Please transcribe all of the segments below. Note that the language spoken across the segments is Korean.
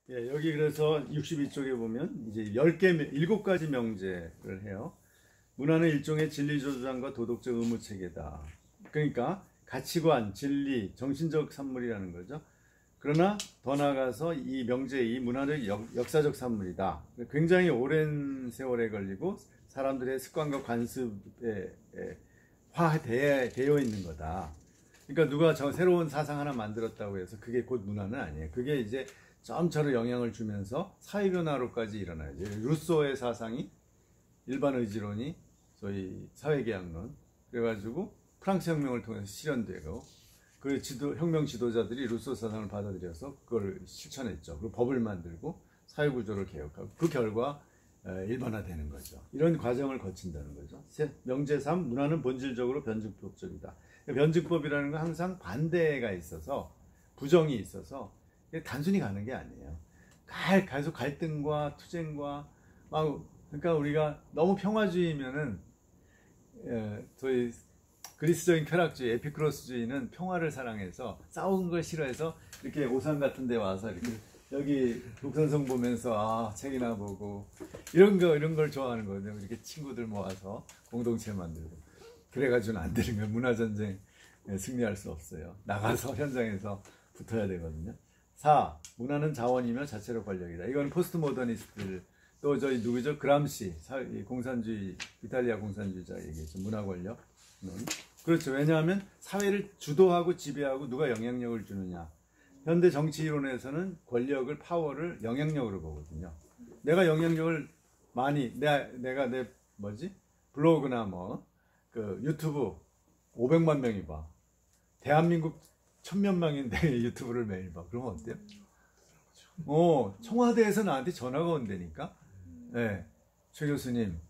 예, 여기 그래서 62쪽에 보면 이제 10개, 7가지 명제를 해요. 문화는 일종의 진리조장과 도덕적 의무체계다. 그러니까 가치관, 진리, 정신적 산물이라는 거죠. 그러나 더 나아가서 이 명제, 이 문화는 역사적 산물이다. 굉장히 오랜 세월에 걸리고 사람들의 습관과 관습에 화되어 있는 거다. 그러니까 누가 새로운 사상 하나 만들었다고 해서 그게 곧 문화는 아니에요. 그게 이제 점차로 영향을 주면서 사회변화로까지 일어나야죠. 루소의 사상이 일반 의지론이 소위 사회계약론, 그래가지고 프랑스 혁명을 통해서 실현되고 그 혁명 지도자들이 루소 사상을 받아들여서 그걸 실천했죠. 그리고 법을 만들고 사회구조를 개혁하고 그 결과 일반화되는 거죠. 이런 과정을 거친다는 거죠. 명제 3, 문화는 본질적으로 변증법적이다. 변증법이라는 건 항상 반대가 있어서 부정이 있어서 단순히 가는 게 아니에요. 계속 갈등과 투쟁과 그러니까 우리가 너무 평화주의면은 저희 그리스적인 쾌락주의, 에피크로스주의는 평화를 사랑해서 싸우는 걸 싫어해서 이렇게 오산 같은 데 와서 이렇게 여기 독선성 보면서 책이나 보고 이런 걸 좋아하는 거거든요. 이렇게 친구들 모아서 공동체 만들고 그래가지고는 안 되는 거예요. 문화전쟁 승리할 수 없어요. 나가서 현장에서 붙어야 되거든요. 4. 문화는 자원이며 자체로 권력이다. 이건 포스트 모더니스트들 또 저희 누구죠? 그람시 공산주의 이탈리아 공산주의자 얘기했죠. 문화 권력은 그렇죠. 왜냐하면 사회를 주도하고 지배하고 누가 영향력을 주느냐. 현대 정치 이론에서는 권력을 파워를 영향력으로 보거든요. 내가 영향력을 많이 내가 내 블로그나 그 유튜브 500만 명이 봐. 대한민국 1000만 명인데 유튜브를 매일 봐. 그러면 어때요? 청와대에서 나한테 전화가 온다니까. 네, 최 교수님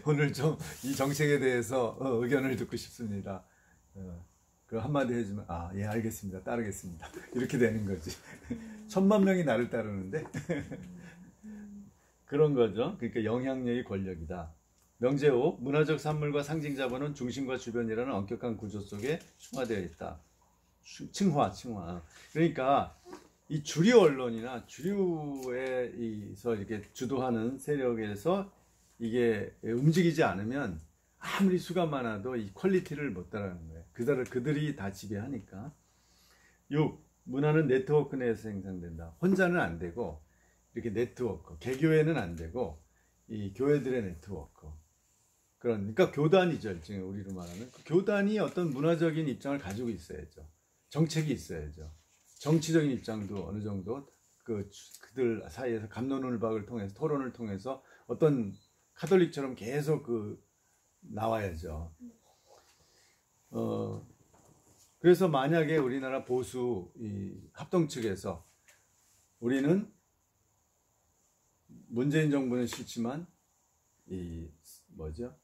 오늘 좀 이 정책에 대해서 의견을 듣고 싶습니다. 그 한마디 해주면 예 알겠습니다. 따르겠습니다. 이렇게 되는 거지. 1000만 명이 나를 따르는데 그런 거죠. 그러니까 영향력이 권력이다. 명제 5. 문화적 산물과 상징 자본은 중심과 주변이라는 엄격한 구조 속에 층화되어 있다. 층화. 그러니까 이 주류 언론이나 주류에서 이렇게 주도하는 세력에서 이게 움직이지 않으면 아무리 수가 많아도 이 퀄리티를 못 따라가는 거예요. 그들이 다 지배하니까. 6. 문화는 네트워크 내에서 생산된다. 혼자는 안 되고 이렇게 네트워크, 개교회는 안 되고 이 교회들의 네트워크. 그러니까 교단이죠. 일종의 우리로 말하는 그 교단이 어떤 문화적인 입장을 가지고 있어야죠. 정책이 있어야죠. 정치적인 입장도 어느 정도 그들 사이에서 갑론을박을 통해서 토론을 통해서 어떤 카톨릭처럼 계속 나와야죠. 그래서 만약에 우리나라 보수 합동 측에서 우리는 문재인 정부는 싫지만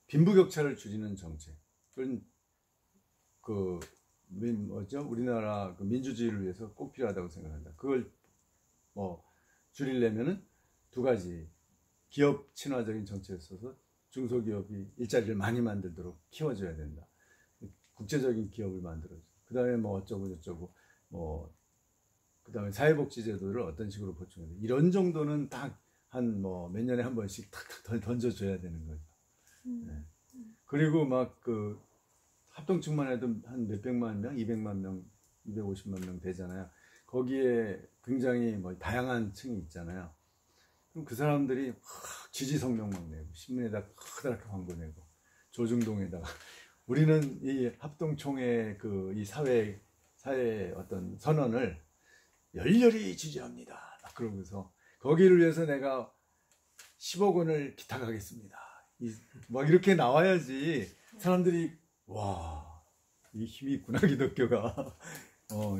빈부격차를 줄이는 정책, 그런 우리나라 민주주의를 위해서 꼭 필요하다고 생각한다. 그걸 줄이려면은 2가지 기업 친화적인 정책을 써서 중소기업이 일자리를 많이 만들도록 키워줘야 된다. 국제적인 기업을 만들어줘. 그 다음에 어쩌고 저쩌고 그 다음에 사회복지제도를 어떤 식으로 보충해야 돼. 이런 정도는 딱 한 몇 년에 한 번씩 탁탁 던져줘야 되는 거죠. 네. 그리고 합동층만 해도 한 몇백만 명, 200만 명, 250만 명 되잖아요. 거기에 굉장히 다양한 층이 있잖아요. 그럼 그 사람들이 지지 성명 막 내고 신문에다 크다랗게 광고 내고 조중동에다가 우리는 이 합동총회 이 사회 어떤 선언을 열렬히 지지합니다. 그러면서 거기를 위해서 내가 10억 원을 기탁하겠습니다. 이렇게 나와야지 사람들이 이 힘이 있구나 기독교가.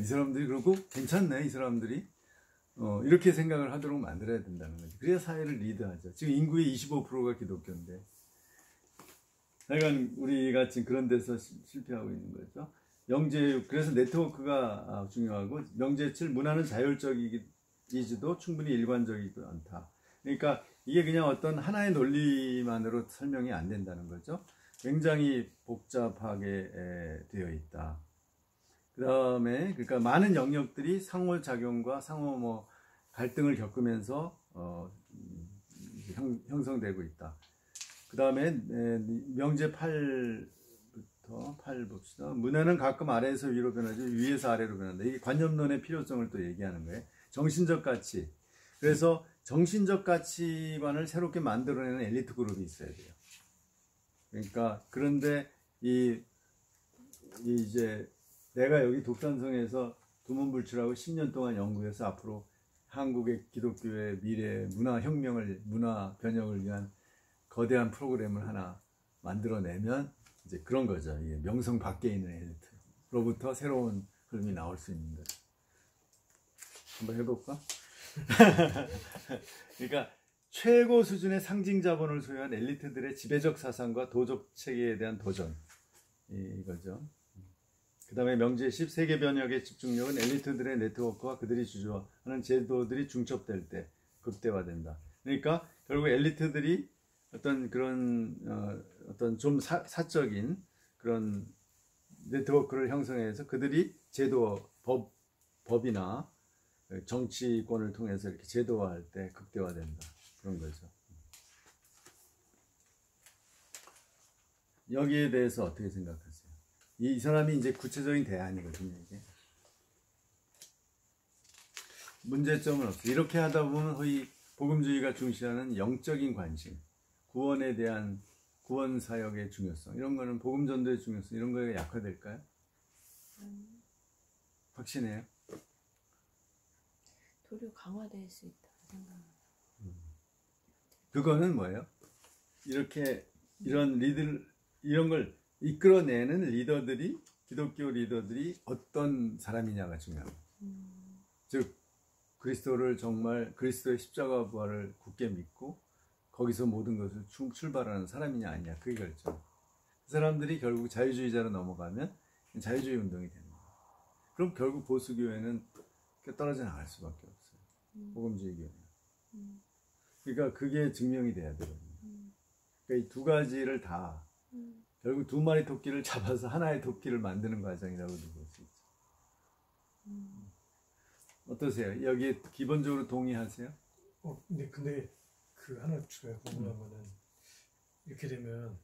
이 사람들이 그러고 괜찮네 이 사람들이. 이렇게 생각을 하도록 만들어야 된다는 거죠. 그래야 사회를 리드하죠. 지금 인구의 25%가 기독교인데 하여간 우리가 지금 그런 데서 실패하고 있는 거죠. 명제 6. 그래서 네트워크가 중요하고 명제 7. 문화는 자율적이지도 충분히 일관적이지도 않다. 그러니까 이게 그냥 어떤 하나의 논리만으로 설명이 안 된다는 거죠. 굉장히 복잡하게 되어 있다. 그 다음에 그러니까 많은 영역들이 상호작용과 상호 갈등을 겪으면서 형성되고 있다. 그 다음에 명제 8부터 8 봅시다. 문화는 가끔 아래에서 위로 변하지 위에서 아래로 변한다. 이게 관념론의 필요성을 또 얘기하는 거예요. 정신적 가치. 그래서 정신적 가치관을 새롭게 만들어내는 엘리트 그룹이 있어야 돼요. 그러니까 그런데 이제 내가 여기 독산성에서 두문불출하고 10년 동안 연구해서 앞으로 한국의 기독교의 미래 문화 변혁을 위한 거대한 프로그램을 하나 만들어내면 이제 그런 거죠. 이게 명성 밖에 있는 엘리트로부터 새로운 흐름이 나올 수 있는 거죠. 한번 해볼까? 그러니까 최고 수준의 상징 자본을 소유한 엘리트들의 지배적 사상과 도적 체계에 대한 도전, 이거죠. 그 다음에 명제 10 세계 변혁의 집중력은 엘리트들의 네트워크와 그들이 주도하는 제도들이 중첩될 때 극대화된다. 그러니까 결국 엘리트들이 어떤 그런 어떤 좀 사적인 그런 네트워크를 형성해서 그들이 제도 법이나 정치권을 통해서 이렇게 제도화할 때 극대화된다. 그런 거죠. 여기에 대해서 어떻게 생각하세요? 이 사람이 이제 구체적인 대안이거든요, 이게. 문제점은 없어요. 이렇게 하다 보면 거의 복음주의가 중시하는 영적인 관심, 구원에 대한 구원 사역의 중요성, 이런 거는 복음 전도의 중요성, 이런 거에 약화될까요? 확신해요? 도리어 강화될 수 있다 생각합니다. 그거는 뭐예요? 이런 걸 이끌어내는 리더들이, 기독교 리더들이 어떤 사람이냐가 중요합니다. 즉 그리스도를 정말 그리스도의 십자가 부활을 굳게 믿고 거기서 모든 것을 출발하는 사람이냐 아니냐, 그게 결정. 그 사람들이 결국 자유주의자로 넘어가면 자유주의 운동이 됩니다. 그럼 결국 보수교회는 떨어져 나갈 수밖에 없어요. 복음주의 교회는. 그러니까 그게 증명이 돼야 되거든요. 그러니까 이 두 가지를 다 결국 두 마리 토끼를 잡아서 하나의 토끼를 만드는 과정이라고도 볼 수 있죠. 어떠세요? 여기 기본적으로 동의하세요? 근데 그 하나 추가해 궁금한 거는 이렇게 되면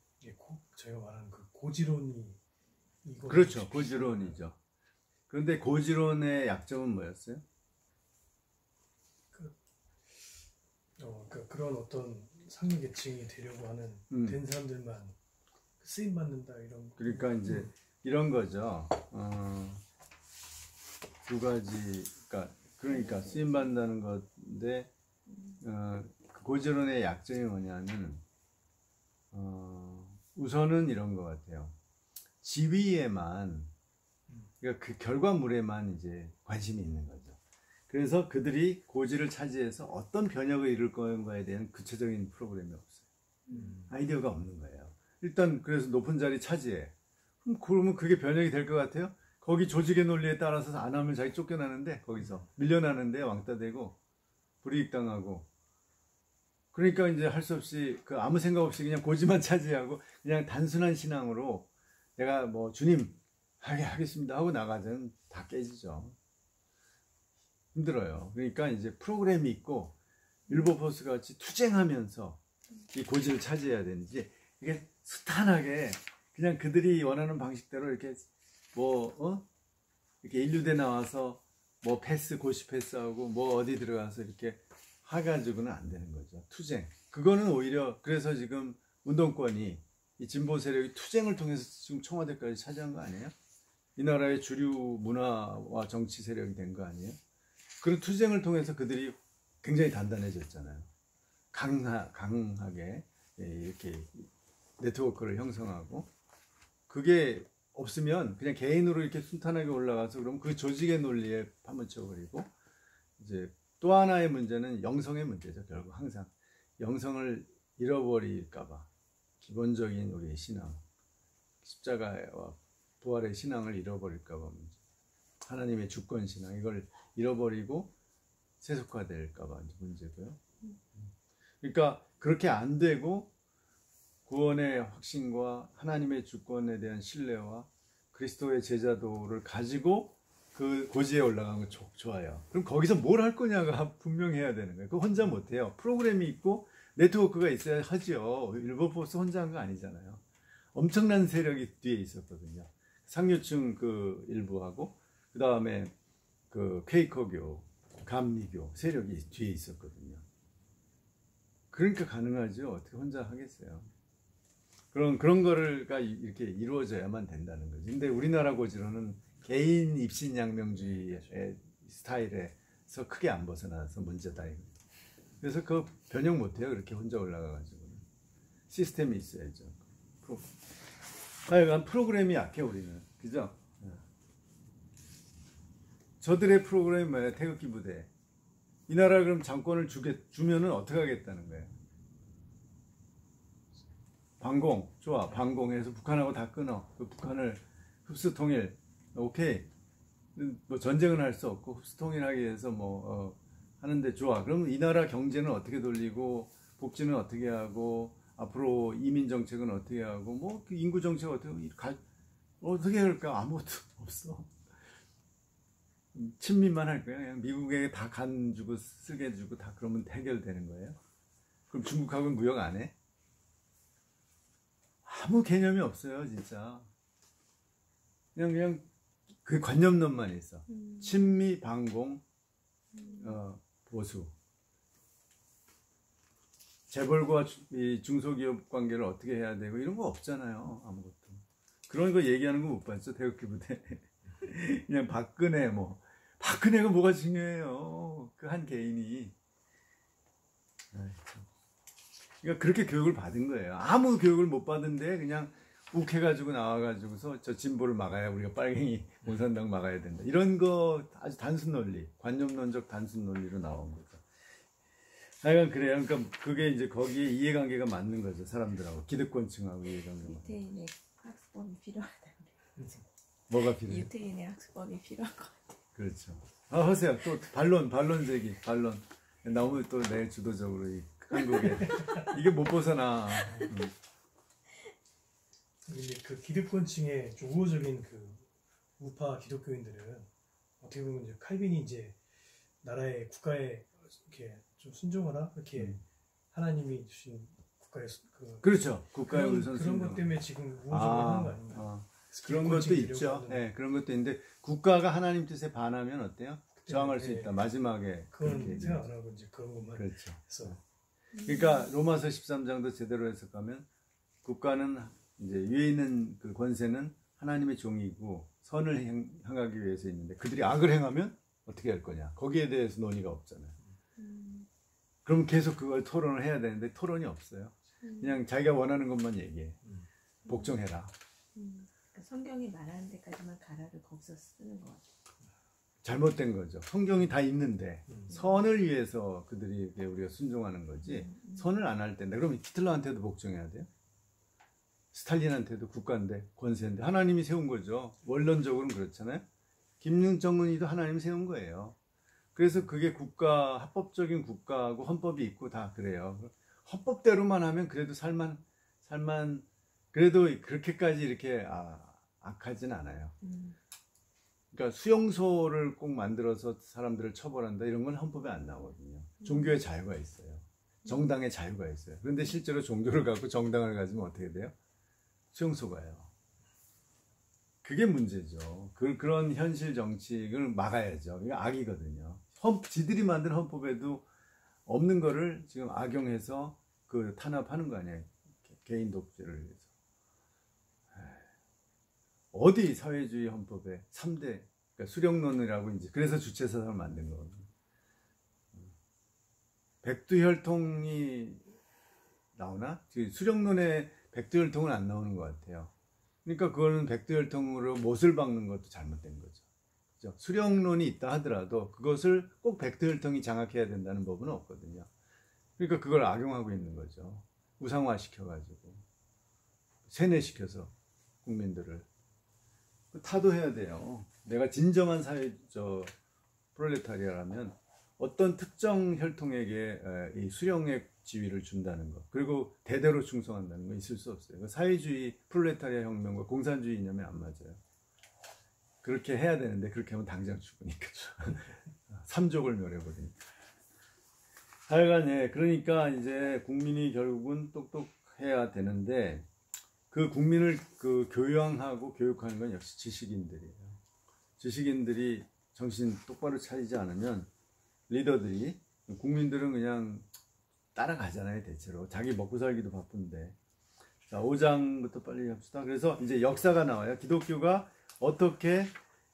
저희가 말하는 그 고지론이 이거 그렇죠. 고지론이죠. 그런데 고지론의 약점은 뭐였어요? 그러니까 그런 어떤 상류 계층이 되려고 하는 된 사람들만 쓰임 받는다 이런. 그러니까 이제 이런 거죠. 두 가지, 그러니까 쓰임 받는다는 건데 그 고지론의 약점이 뭐냐면 우선은 이런 것 같아요. 지위에만, 그러니까 그 결과물에만 이제 관심이 있는 거죠. 그래서 그들이 고지를 차지해서 어떤 변혁을 이룰 건가에 대한 구체적인 프로그램이 없어요. 아이디어가 없는 거예요. 일단 그래서 높은 자리 차지해. 그러면 그게 변혁이 될 것 같아요? 거기 조직의 논리에 따라서 안 하면 자기 쫓겨나는데, 거기서 밀려나는데 왕따 되고 불이익 당하고. 그러니까 이제 할 수 없이 아무 생각 없이 그냥 고지만 차지하고 그냥 단순한 신앙으로 내가 뭐 주님 하겠습니다 하고 나가면 다 깨지죠. 힘들어요. 그러니까 이제 프로그램이 있고 일보포스 같이 투쟁하면서 이 고지를 차지해야 되는지, 이게 스탄하게 그냥 그들이 원하는 방식대로 이렇게 이렇게 인류대 나와서 고시 패스하고 어디 들어가서 이렇게 해가지고는 안 되는 거죠. 투쟁. 그거는 오히려, 그래서 지금 운동권이, 이 진보 세력이 투쟁을 통해서 지금 청와대까지 차지한 거 아니에요? 이 나라의 주류 문화와 정치 세력이 된 거 아니에요? 그런 투쟁을 통해서 그들이 굉장히 단단해졌잖아요. 강하게 이렇게 네트워크를 형성하고, 그게 없으면 그냥 개인으로 이렇게 순탄하게 올라가서 그러면 그 조직의 논리에 파묻혀버리고, 이제 또 하나의 문제는 영성의 문제죠. 결국 항상 영성을 잃어버릴까봐, 기본적인 우리의 신앙, 십자가와 부활의 신앙을 잃어버릴까봐 문제, 하나님의 주권 신앙, 이걸 잃어버리고 세속화될까봐 문제고요. 그러니까 그렇게 안 되고 구원의 확신과 하나님의 주권에 대한 신뢰와 그리스도의 제자도를 가지고 그 고지에 올라간 거 좋아요. 그럼 거기서 뭘 할 거냐가 분명해야 되는 거예요. 그거 혼자 못 해요. 프로그램이 있고 네트워크가 있어야 하죠. 일본포스 혼자 한 거 아니잖아요. 엄청난 세력이 뒤에 있었거든요. 상류층 그 일부하고 그 다음에 그 케이커교, 감리교 세력이 뒤에 있었거든요. 그러니까 가능하죠. 어떻게 혼자 하겠어요. 그런 거가 이렇게 이루어져야만 된다는 거죠. 근데 우리나라 고지로는 개인 입신양명주의의 스타일에서 크게 안 벗어나서 문제다. 그래서 그 변형 못해요. 그렇게 혼자 올라가가지고. 시스템이 있어야죠. 하여간 프로그램이 약해, 우리는. 그죠? 저들의 프로그램이 뭐예요? 태극기 부대. 이 나라 그럼 장권을 주면은 어떻게 하겠다는 거예요? 반공. 좋아. 반공해서 북한하고 다 끊어. 그 북한을 흡수 통일. 오케이. 뭐 전쟁은 할 수 없고 흡수 통일하기 위해서 하는데 좋아. 그럼 이 나라 경제는 어떻게 돌리고 복지는 어떻게 하고 앞으로 이민 정책은 어떻게 하고 뭐 인구 정책 어떻게 할까? 아무것도 없어. 친미만 할 거야. 그냥 미국에게 다 간 주고 쓰게 주고 다 그러면 해결되는 거예요. 그럼 중국하고는 무역 안 해? 아무 개념이 없어요, 진짜. 그냥 그 관념론만 있어. 친미, 반공, 보수. 재벌과 이 중소기업 관계를 어떻게 해야 되고 이런 거 없잖아요, 아무것도. 그런 거 얘기하는 거 못 봤죠, 태극기 부대. 그냥 박근혜가 뭐가 중요해요, 그 한 개인이. 그러니까 그렇게 교육을 받은 거예요. 아무 교육을 못 받은데 그냥 욱해가지고 나와가지고서 저 진보를 막아야 우리가 빨갱이 공산당 막아야 된다. 이런 거 아주 단순 논리, 관념론적 단순 논리로 나온 거죠. 하여간 그래요. 그러니까 그게 이제 거기에 이해관계가 맞는 거죠. 사람들하고 기득권층하고 이해관계가. 유태인의 학습법이 필요하다. 뭐가 필요해요? 유태인의 학습법이 필요한 것 같아요. 그렇죠. 하세요. 또 반론 제기. 너무 또 내 주도적으로 한국에 이게 못 벗어나. 근데 그 기득권층의 좀 우호적인 그 우파 기독교인들은 어떻게 보면 이제 칼빈이 이제 나라의 국가에 이렇게 좀 순종하라 이렇게 하나님이 주신 국가의 그렇죠. 국가의 우선 그런 것 때문에 지금 우호적으로 하는 거 아닌가? 그런 것도 있죠. 네, 그런 것도 있는데 국가가 하나님 뜻에 반하면 어때요? 저항할 수 있다. 마지막에 그건 생각 안 하고 이제 그런 것만 그렇죠. 해서. 그러니까 로마서 13장도 제대로 해석하면 국가는 이제 위에 있는 그 권세는 하나님의 종이고 선을 행하기 위해서 있는데 그들이 악을 행하면 어떻게 할 거냐. 거기에 대해서 논의가 없잖아요. 그럼 계속 그걸 토론을 해야 되는데 토론이 없어요. 그냥 자기가 원하는 것만 얘기해. 복종해라. 그러니까 성경이 말하는 데까지만 가라를 거기서 쓰는 것 같아요. 잘못된 거죠. 성경이 다 있는데 선을 위해서 그들이 우리가 순종하는 거지 선을 안 할 텐데 그럼 히틀러한테도 복종해야 돼요? 스탈린한테도 국가인데 권세인데 하나님이 세운 거죠. 원론적으로는 그렇잖아요. 김정은이도 하나님이 세운 거예요. 그래서 그게 합법적인 국가하고 헌법이 있고 다 그래요. 헌법대로만 하면 그래도 살만 그래도 그렇게까지 이렇게 악하진 않아요. 그러니까 수용소를 꼭 만들어서 사람들을 처벌한다 이런 건 헌법에 안 나오거든요. 종교의 자유가 있어요. 정당의 자유가 있어요. 그런데 실제로 종교를 갖고 정당을 가지면 어떻게 돼요? 수용소가요. 그게 문제죠. 그런 현실 정치를 막아야죠. 이게 악이거든요. 지들이 만든 헌법에도 없는 거를 지금 악용해서 탄압하는 거 아니에요. 개인 독재를 위해서. 어디 사회주의 헌법에 3대 그러니까 수령론이라고 이제 그래서 주체사상을 만든 거거든요. 백두혈통이 나오나? 수령론에 백두혈통은 안 나오는 것 같아요. 그러니까 그거는 백두혈통으로 못을 박는 것도 잘못된 거죠. 그죠? 수령론이 있다 하더라도 그것을 꼭 백두혈통이 장악해야 된다는 법은 없거든요. 그러니까 그걸 악용하고 있는 거죠. 우상화시켜가지고 세뇌시켜서 국민들을 타도해야 돼요. 내가 진정한 프롤레타리아라면 어떤 특정 혈통에게 이 수령의 지위를 준다는 것 그리고 대대로 충성한다는 건 있을 수 없어요. 사회주의 프롤레타리아 혁명과 공산주의 이념이 안 맞아요. 그렇게 해야 되는데 그렇게 하면 당장 죽으니까 삼족을 멸해버리니까. 하여간 예, 그러니까 이제 국민이 결국은 똑똑해야 되는데 그 국민을 그 교양하고 교육하는 건 역시 지식인들이에요. 지식인들이 정신 똑바로 차리지 않으면 리더들이, 국민들은 그냥 따라가잖아요. 대체로 자기 먹고 살기도 바쁜데. 자, 5장부터 빨리 합시다. 그래서 이제 역사가 나와요. 기독교가 어떻게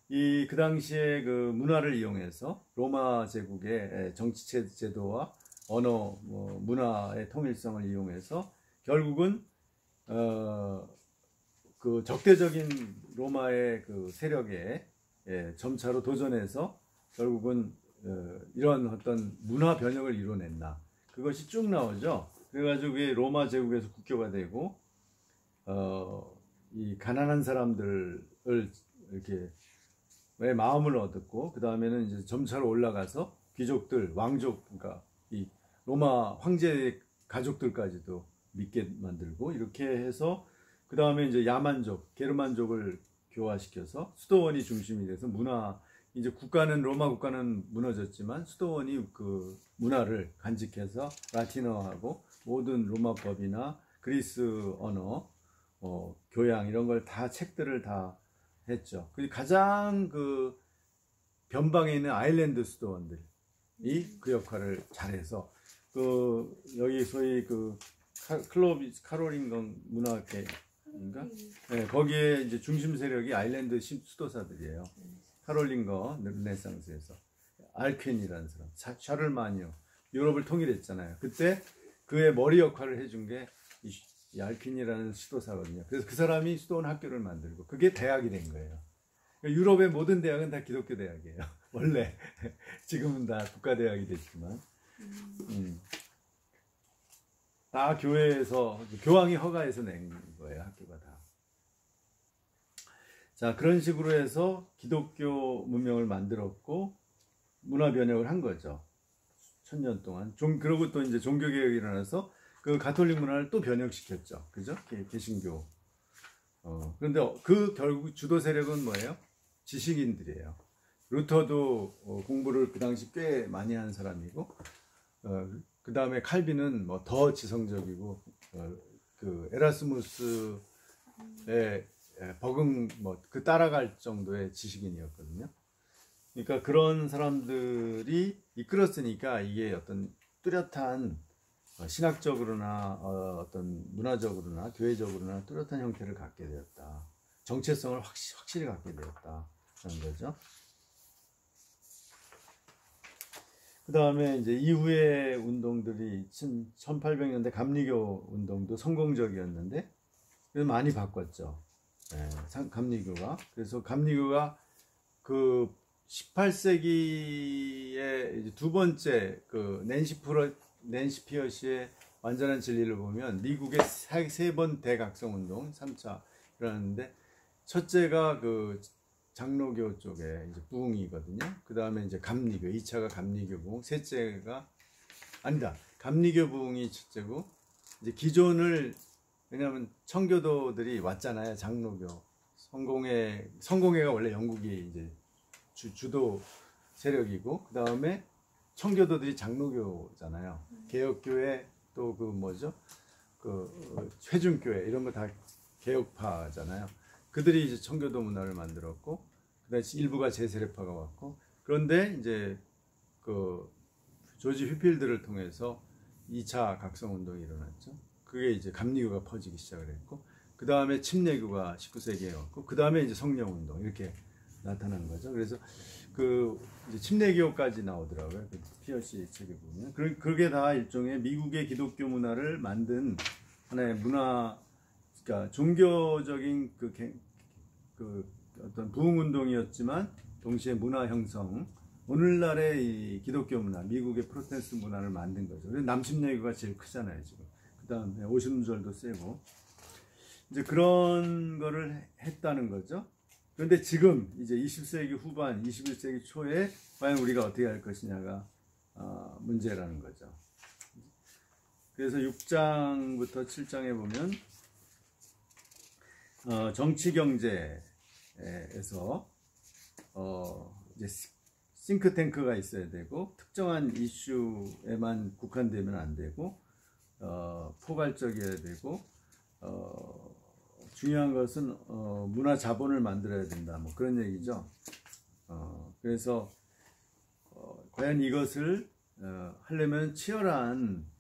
그 당시에 그 문화를 이용해서 로마 제국의 정치 제도와 언어, 문화의 통일성을 이용해서 결국은 그 적대적인 로마의 그 세력에 점차로 도전해서 결국은 이런 어떤 문화 변혁을 이뤄냈나, 그것이 쭉 나오죠. 그래가지고 로마 제국에서 국교가 되고 이 가난한 사람들을 이렇게 왜 마음을 얻었고, 그 다음에는 이제 점차로 올라가서 귀족들, 왕족, 그러니까 이 로마 황제 가족들까지도 믿게 만들고, 이렇게 해서 그 다음에 이제 야만족, 게르만족을 교화시켜서 수도원이 중심이 돼서 이제 로마 국가는 무너졌지만 수도원이 그 문화를 간직해서 라틴어하고 모든 로마법이나 그리스 언어, 교양 이런 걸 다, 책들을 다 했죠. 가장 그 변방에 있는 아일랜드 수도원들이 그 역할을 잘해서 여기 소위 카롤린건 문화계인가? 네, 거기에 이제 중심 세력이 아일랜드 수도사들이에요. 카롤린거 르네상스에서 알퀸이라는 사람, 샤를마니오, 유럽을 통일했잖아요. 그때 그의 머리 역할을 해준 게 이 알퀸이라는 수도사거든요. 그래서 그 사람이 수도원 학교를 만들고 그게 대학이 된 거예요. 유럽의 모든 대학은 다 기독교 대학이에요. 원래 지금은 다 국가대학이 됐지만 다 교회에서, 교황이 허가해서 낸 거예요. 학교가 다. 자, 그런 식으로 해서 기독교 문명을 만들었고 문화 변혁을 한 거죠. 1000년 동안. 그러고 또 이제 종교개혁이 일어나서 그 가톨릭 문화를 또 변혁시켰죠. 그죠? 개신교. 그런데 결국 주도 세력은 뭐예요? 지식인들이에요. 루터도 공부를 그 당시 꽤 많이 한 사람이고, 그 다음에 칼빈은 더 지성적이고, 그 에라스무스의 따라갈 정도의 지식인이었거든요. 그러니까 그런 사람들이 이끌었으니까 이게 어떤 뚜렷한 신학적으로나 어떤 문화적으로나 교회적으로나 뚜렷한 형태를 갖게 되었다. 정체성을 확실히 갖게 되었다. 그런 거죠. 그 다음에 이제 이후의 운동들이 1800년대 감리교 운동도 성공적이었는데 많이 바꿨죠. 감리교가. 그래서 감리교가 그 18세기의 두 번째 그 낸시 피어시의 완전한 진리를 보면 미국의 세 번 대각성 운동 3차 일어났는데, 첫째가 그 장로교 쪽에 이제 부흥이거든요. 그 다음에 이제 감리교, 2차가 감리교 부흥, 셋째가 감리교 부흥이 첫째고, 이제 기존을, 왜냐하면 청교도들이 왔잖아요. 장로교, 성공회가 원래 영국이 이제 주도 세력이고, 그 다음에 청교도들이 장로교잖아요. 개혁교회 또 회중교회 이런 거 다 개혁파잖아요. 그들이 이제 청교도 문화를 만들었고, 그다음에 일부가 제세례파가 왔고, 그런데 이제 그 조지 휘필드를 통해서 2차 각성 운동이 일어났죠. 그게 이제 감리교가 퍼지기 시작을 했고, 그 다음에 침례교가 19세기에 왔고, 그 다음에 이제 성령 운동 이렇게 나타난 거죠. 그래서 이제 침례교까지 나오더라고요. 그 피어시 책에 보면. 그게 다 일종의 미국의 기독교 문화를 만든 하나의 문화, 그러니까 종교적인 어떤 부흥 운동이었지만 동시에 문화 형성, 오늘날의 이 기독교 문화, 미국의 프로테스트 문화를 만든 거죠. 그래서 남침례교가 제일 크잖아요, 지금. 그 다음에 오순절도 세고. 이제 그런 거를 했다는 거죠. 그런데 지금 이제 20세기 후반, 21세기 초에 과연 우리가 어떻게 할 것이냐가 문제라는 거죠. 그래서 6장부터 7장에 보면 정치 경제에서 이제 싱크탱크가 있어야 되고 특정한 이슈에만 국한되면 안 되고 포괄적이어야 되고 중요한 것은 문화 자본을 만들어야 된다. 뭐 그런 얘기죠. 그래서 과연 이것을 하려면 치열한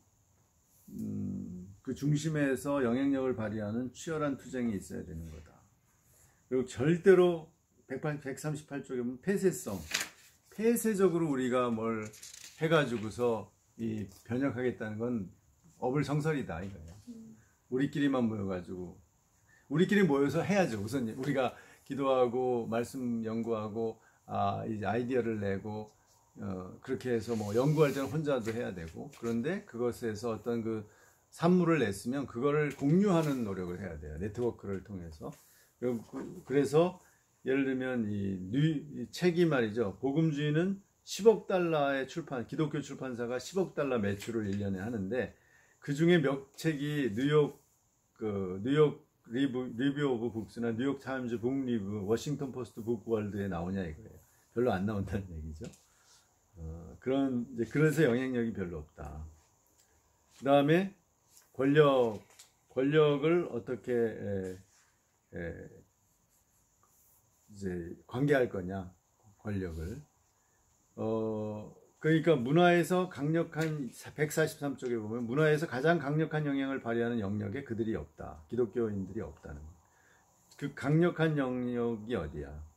그 중심에서 영향력을 발휘하는 치열한 투쟁이 있어야 되는 거다. 그리고 절대로 138쪽에 보면 폐쇄적으로 우리가 뭘 해가지고서 이 변혁하겠다는 건 어불성설이다 이거예요. 우리끼리만 모여가지고 우리끼리 모여서 해야죠. 우선 우리가 기도하고 말씀 연구하고 이제 아이디어를 내고 그렇게 해서 뭐 연구할 때는 혼자도 해야 되고 그런데 그것에서 어떤 그 산물을 냈으면 그거를 공유하는 노력을 해야 돼요. 네트워크를 통해서. 그래서 예를 들면 이 책이 말이죠. 복음주의는 10억 달러의 기독교 출판사가 10억 달러 매출을 1년에 하는데 그 중에 몇 책이 뉴욕 리뷰 오브 북스나 뉴욕 타임즈 북 리뷰, 워싱턴 포스트 북 월드에 나오냐 이거예요. 별로 안 나온다는 얘기죠. 그래서 영향력이 별로 없다. 그 다음에 권력을 어떻게 이제 관계할 거냐, 권력을. 그러니까 문화에서 강력한 143쪽에 보면 문화에서 가장 강력한 영향을 발휘하는 영역에 그들이 없다. 기독교인들이 없다는 거. 그 강력한 영역이 어디야?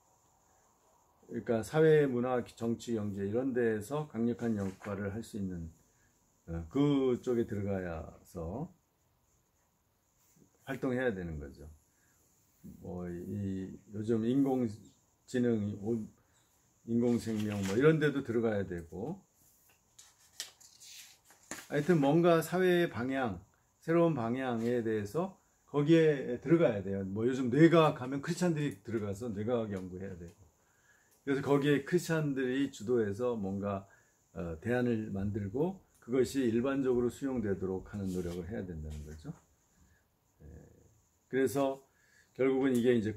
그러니까 사회, 문화, 정치, 경제 이런 데에서 강력한 역할을 할 수 있는 그쪽에 들어가서 활동해야 되는 거죠. 뭐 요즘 인공지능, 인공생명 뭐 이런 데도 들어가야 되고 하여튼 뭔가 사회의 방향, 새로운 방향에 대해서 거기에 들어가야 돼요. 뭐 요즘 뇌과학 하면 크리스찬들이 들어가서 뇌과학 연구해야 되고 그래서 거기에 크리스찬들이 주도해서 뭔가 대안을 만들고 그것이 일반적으로 수용되도록 하는 노력을 해야 된다는 거죠. 그래서 결국은 이게 이제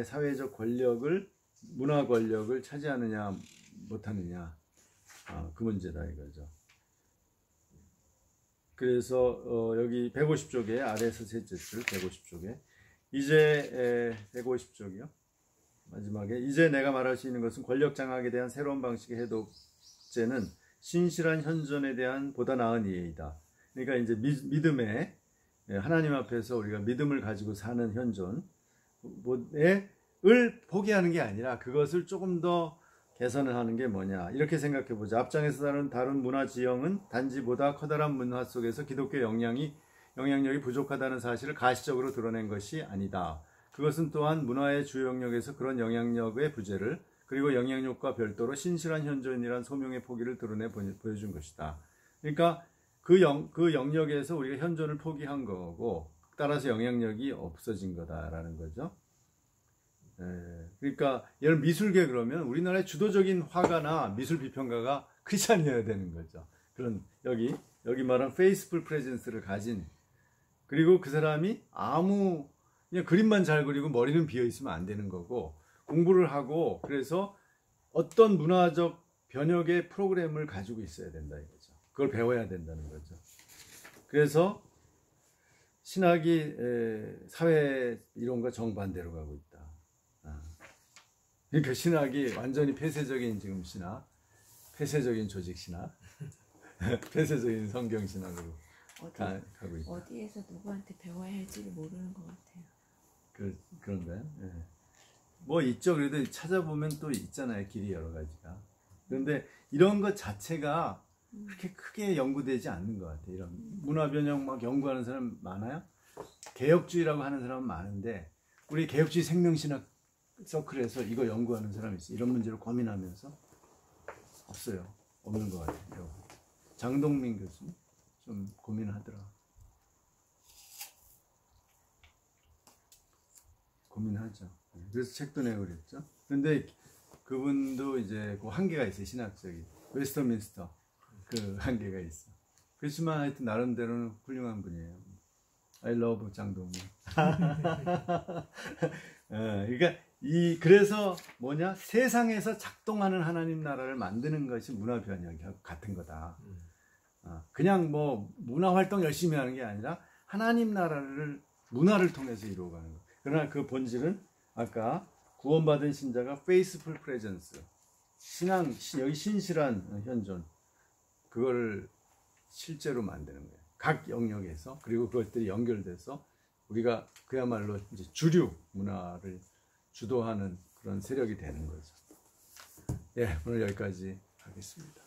사회적 권력을, 문화 권력을 차지하느냐 못하느냐 그 문제다 이거죠. 그래서 여기 150쪽에 아래에서 셋째 줄 150쪽에 이제 150쪽이요. 마지막에 이제 내가 말할 수 있는 것은 권력 장악에 대한 새로운 방식의 해독제는 신실한 현존에 대한 보다 나은 이해이다. 그러니까 이제 믿음에 하나님 앞에서 우리가 믿음을 가지고 사는 현존을 포기하는 게 아니라 그것을 조금 더 개선을 하는 게 뭐냐 이렇게 생각해 보자. 앞장에서 다른 문화 지형은 단지 보다 커다란 문화 속에서 기독교 영향력이 부족하다는 사실을 가시적으로 드러낸 것이 아니다. 그것은 또한 문화의 주요 영역에서 그런 영향력의 부재를 그리고 영향력과 별도로 신실한 현존이란 소명의 포기를 드러내 보여준 것이다. 그러니까 그 영역에서 우리가 현존을 포기한 거고 따라서 영향력이 없어진 거다라는 거죠. 그러니까 예를 미술계 그러면 우리나라의 주도적인 화가나 미술 비평가가 크리스찬이어야 되는 거죠. 그런 여기 말한 페이스풀 프레젠스를 가진 그리고 그 사람이 그냥 그림만 잘 그리고 머리는 비어 있으면 안 되는 거고 공부를 하고 그래서 어떤 문화적 변혁의 프로그램을 가지고 있어야 된다 이거죠. 그걸 배워야 된다는 거죠. 그래서 신학이 사회 이론과 정반대로 가고 있다. 그러니까 신학이 완전히 폐쇄적인 지금 신학, 폐쇄적인 조직 신학, 폐쇄적인 성경 신학으로 가고 있다. 어디에서 누구한테 배워야 할지를 모르는 것 같아요. 그런가요? 네. 뭐 있죠. 그래도 찾아보면 또 있잖아요. 길이 여러 가지가. 그런데 이런 것 자체가 그렇게 크게 연구되지 않는 것 같아요. 이런 문화 변형 막 연구하는 사람 많아요? 개혁주의라고 하는 사람은 많은데 우리 개혁주의 생명신학 서클에서 이거 연구하는 사람이 있어요. 이런 문제를 고민하면서 없어요. 없는 것 같아요. 장동민 교수님 좀 고민하더라. 고민하죠. 그래서 책도 내고 그랬죠. 근데 그분도 이제 그 한계가 있어요. 신학적인 웨스터민스터 그 한계가 있어. 그렇지만 하여튼 나름대로는 훌륭한 분이에요. I love 장동민. 그러니까 그래서 뭐냐? 세상에서 작동하는 하나님 나라를 만드는 것이 문화 변혁하고 같은 거다. 그냥 뭐 문화 활동 열심히 하는 게 아니라 하나님 나라를 문화를 통해서 이루어가는 거. 그러나 그 본질은 아까 구원받은 신자가 faithful presence, 여기 신실한 현존, 그거를 실제로 만드는 거예요. 각 영역에서. 그리고 그것들이 연결돼서 우리가 그야말로 이제 주류 문화를 주도하는 그런 세력이 되는 거죠. 예, 오늘 여기까지 하겠습니다.